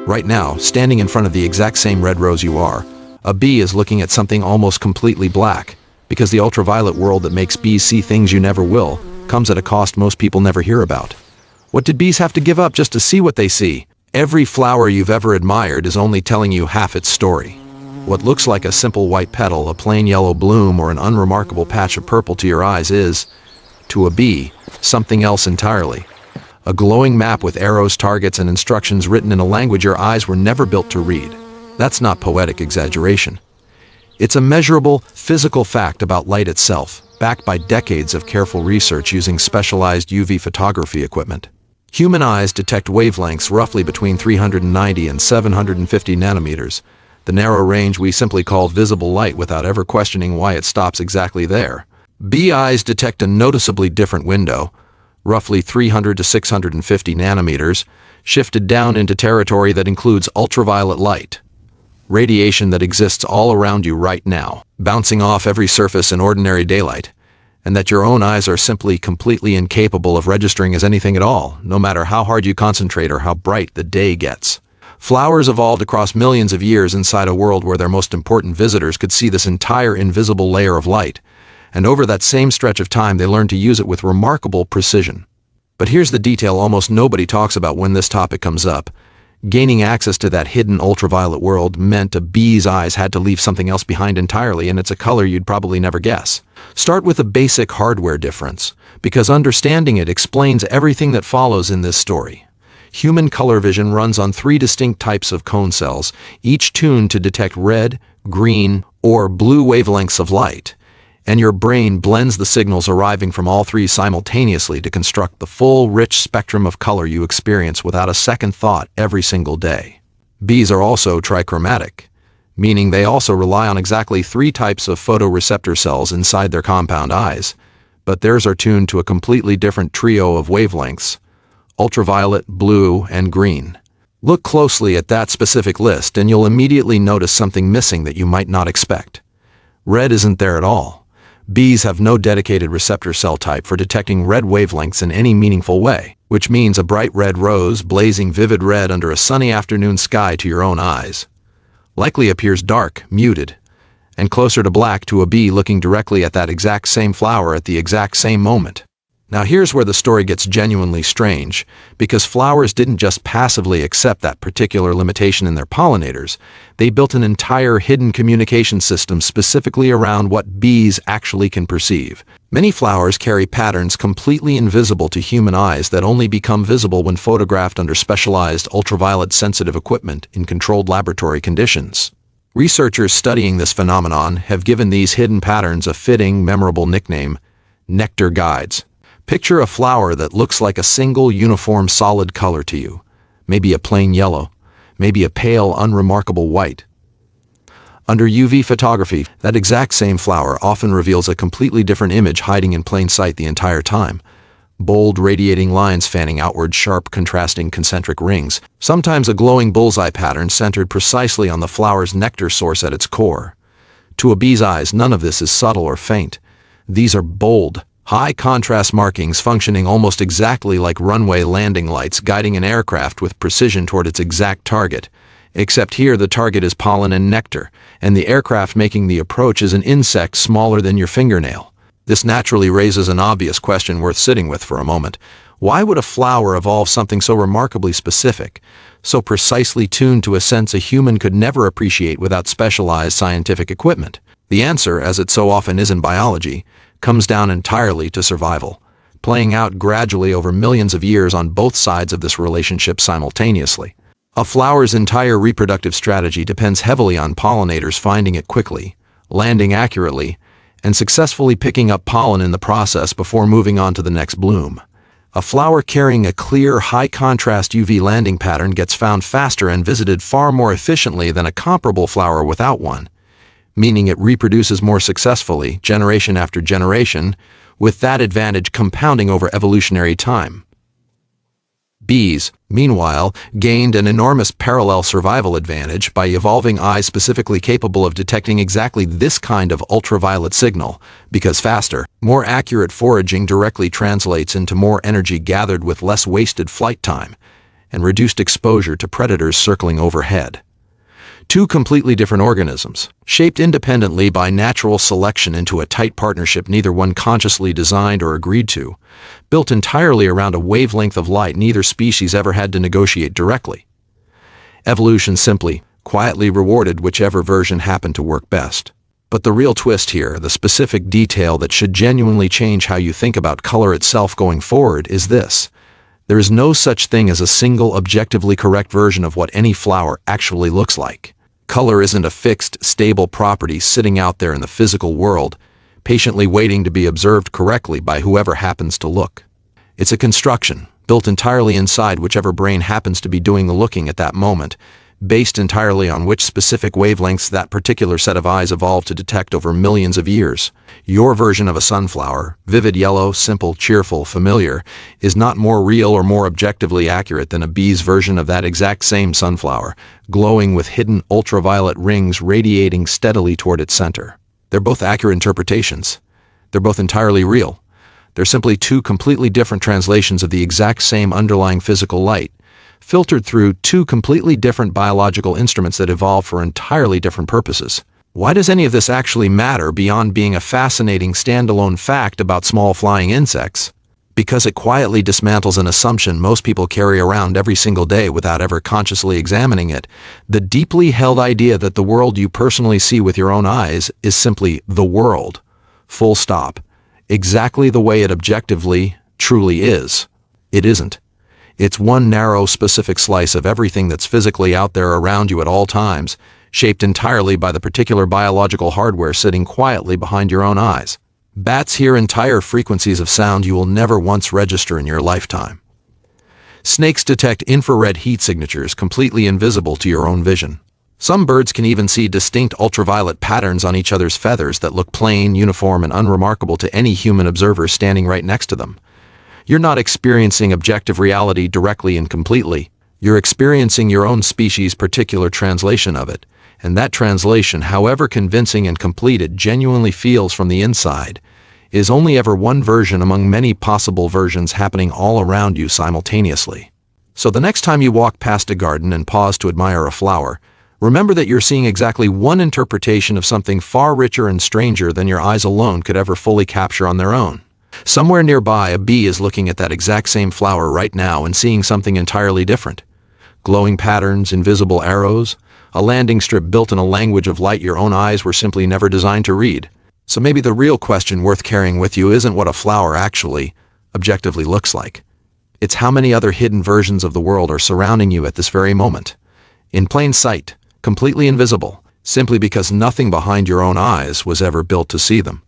Right now, standing in front of the exact same red rose you are, a bee is looking at something almost completely black, because the ultraviolet world that makes bees see things you never will comes at a cost most people never hear about. What did bees have to give up just to see what they see? Every flower you've ever admired is only telling you half its story. What looks like a simple white petal, a plain yellow bloom, or an unremarkable patch of purple to your eyes is, to a bee, something else entirely. A glowing map with arrows, targets, and instructions written in a language your eyes were never built to read. That's not poetic exaggeration. It's a measurable, physical fact about light itself, backed by decades of careful research using specialized UV photography equipment. Human eyes detect wavelengths roughly between 390 and 750 nanometers, the narrow range we simply call visible light without ever questioning why it stops exactly there. Bee eyes detect a noticeably different window, roughly 300 to 650 nanometers, shifted down into territory that includes ultraviolet light. Radiation that exists all around you right now, bouncing off every surface in ordinary daylight, and that your own eyes are simply completely incapable of registering as anything at all, no matter how hard you concentrate or how bright the day gets. Flowers evolved across millions of years inside a world where their most important visitors could see this entire invisible layer of light, and over that same stretch of time they learned to use it with remarkable precision. But here's the detail almost nobody talks about when this topic comes up. Gaining access to that hidden ultraviolet world meant a bee's eyes had to leave something else behind entirely, and it's a color you'd probably never guess. Start with a basic hardware difference, because understanding it explains everything that follows in this story. Human color vision runs on 3 distinct types of cone cells, each tuned to detect red, green, or blue wavelengths of light, and your brain blends the signals arriving from all 3 simultaneously to construct the full, rich spectrum of color you experience without a second thought every single day. Bees are also trichromatic, meaning they also rely on exactly 3 types of photoreceptor cells inside their compound eyes, but theirs are tuned to a completely different trio of wavelengths: ultraviolet, blue, and green. Look closely at that specific list and you'll immediately notice something missing that you might not expect. Red isn't there at all. Bees have no dedicated receptor cell type for detecting red wavelengths in any meaningful way, which means a bright red rose blazing vivid red under a sunny afternoon sky to your own eyes likely appears dark, muted, and closer to black to a bee looking directly at that exact same flower at the exact same moment. Now here's where the story gets genuinely strange, because flowers didn't just passively accept that particular limitation in their pollinators, they built an entire hidden communication system specifically around what bees actually can perceive. Many flowers carry patterns completely invisible to human eyes that only become visible when photographed under specialized ultraviolet sensitive equipment in controlled laboratory conditions. Researchers studying this phenomenon have given these hidden patterns a fitting, memorable nickname: nectar guides. Picture a flower that looks like a single, uniform, solid color to you. Maybe a plain yellow, maybe a pale, unremarkable white. Under UV photography, that exact same flower often reveals a completely different image hiding in plain sight the entire time. Bold, radiating lines fanning outward, sharp, contrasting concentric rings, sometimes a glowing bullseye pattern centered precisely on the flower's nectar source at its core. To a bee's eyes, none of this is subtle or faint. These are bold, high-contrast markings functioning almost exactly like runway landing lights guiding an aircraft with precision toward its exact target. Except here the target is pollen and nectar, and the aircraft making the approach is an insect smaller than your fingernail. This naturally raises an obvious question worth sitting with for a moment. Why would a flower evolve something so remarkably specific, so precisely tuned to a sense a human could never appreciate without specialized scientific equipment? The answer, as it so often is in biology, comes down entirely to survival, playing out gradually over millions of years on both sides of this relationship simultaneously. A flower's entire reproductive strategy depends heavily on pollinators finding it quickly, landing accurately, and successfully picking up pollen in the process before moving on to the next bloom. A flower carrying a clear, high-contrast UV landing pattern gets found faster and visited far more efficiently than a comparable flower without one, meaning it reproduces more successfully, generation after generation, with that advantage compounding over evolutionary time. Bees, meanwhile, gained an enormous parallel survival advantage by evolving eyes specifically capable of detecting exactly this kind of ultraviolet signal, because faster, more accurate foraging directly translates into more energy gathered with less wasted flight time. and reduced exposure to predators circling overhead. Two completely different organisms, shaped independently by natural selection into a tight partnership neither one consciously designed or agreed to, built entirely around a wavelength of light neither species ever had to negotiate directly. Evolution simply, quietly rewarded whichever version happened to work best. But the real twist here, the specific detail that should genuinely change how you think about color itself going forward, is this. There is no such thing as a single objectively correct version of what any flower actually looks like. Color isn't a fixed, stable property sitting out there in the physical world, patiently waiting to be observed correctly by whoever happens to look. It's a construction, built entirely inside whichever brain happens to be doing the looking at that moment, based entirely on which specific wavelengths that particular set of eyes evolved to detect over millions of years. Your version of a sunflower, vivid yellow, simple, cheerful, familiar, is not more real or more objectively accurate than a bee's version of that exact same sunflower, glowing with hidden ultraviolet rings radiating steadily toward its center. They're both accurate interpretations. They're both entirely real. They're simply two completely different translations of the exact same underlying physical light, filtered through two completely different biological instruments that evolved for entirely different purposes. Why does any of this actually matter beyond being a fascinating standalone fact about small flying insects? Because it quietly dismantles an assumption most people carry around every single day without ever consciously examining it, the deeply held idea that the world you personally see with your own eyes is simply the world. Full stop. Exactly the way it objectively, truly is. It isn't. It's one narrow, specific slice of everything that's physically out there around you at all times, shaped entirely by the particular biological hardware sitting quietly behind your own eyes. Bats hear entire frequencies of sound you will never once register in your lifetime. Snakes detect infrared heat signatures completely invisible to your own vision. Some birds can even see distinct ultraviolet patterns on each other's feathers that look plain, uniform, and unremarkable to any human observer standing right next to them. You're not experiencing objective reality directly and completely. You're experiencing your own species' particular translation of it, and that translation, however convincing and complete it genuinely feels from the inside, is only ever one version among many possible versions happening all around you simultaneously. So the next time you walk past a garden and pause to admire a flower, remember that you're seeing exactly one interpretation of something far richer and stranger than your eyes alone could ever fully capture on their own. Somewhere nearby, a bee is looking at that exact same flower right now and seeing something entirely different. Glowing patterns, invisible arrows, a landing strip built in a language of light your own eyes were simply never designed to read. So maybe the real question worth carrying with you isn't what a flower actually, objectively looks like. It's how many other hidden versions of the world are surrounding you at this very moment. In plain sight, completely invisible, simply because nothing behind your own eyes was ever built to see them.